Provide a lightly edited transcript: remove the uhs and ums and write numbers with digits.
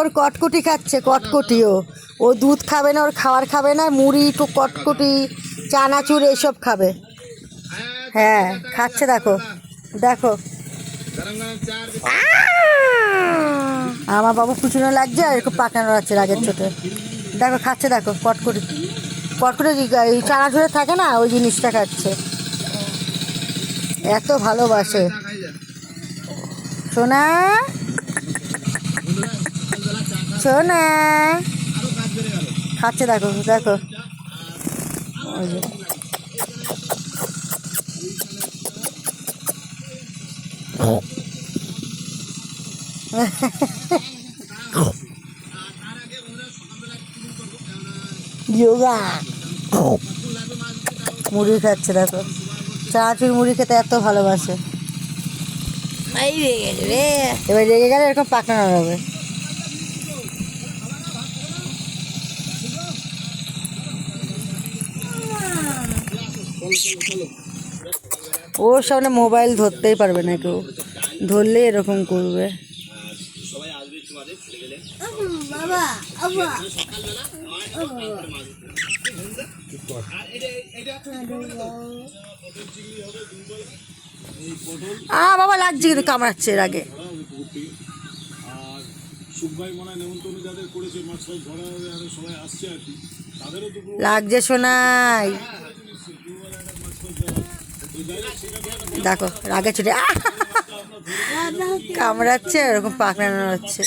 ওর কটকটি খাচ্ছে, কটকটি। ও দুধ খাবে না, ওর খাবার খাবে না, মুড়ি তো কটকটি চানাচুর এইসব খাবে। হ্যাঁ খাচ্ছে, দেখো দেখো। আমার বাবু কুচুনো লাগছে আর একটু পাকানো লাগছে রাগের চোটে। দেখো খাচ্ছে, দেখো কটকটি। কটকটি এই চানাচুরে থাকে না, ওই জিনিসটা খাচ্ছে। এত ভালোবাসে সোনা, সোনা খাচ্ছে, দেখো দেখো। ওই যে যোগা মুড়ি খাচ্ছে, দেখো চানাচুর মুড়ি খেতে এত ভালোবাসে। এবার রেগে গেলে এরকম পাকানো হবে। ওর সামনে মোবাইল ধরতেই পারবে না কেউ, ধরলে এরকম করবে। বাবা লাগছে কিন্তু কামড়াচ্ছে এর আগে। লাগছে শোনাই, দেখো রাগে ছুটে কামড়াচ্ছে, এরকম পাকড়ানো হচ্ছে।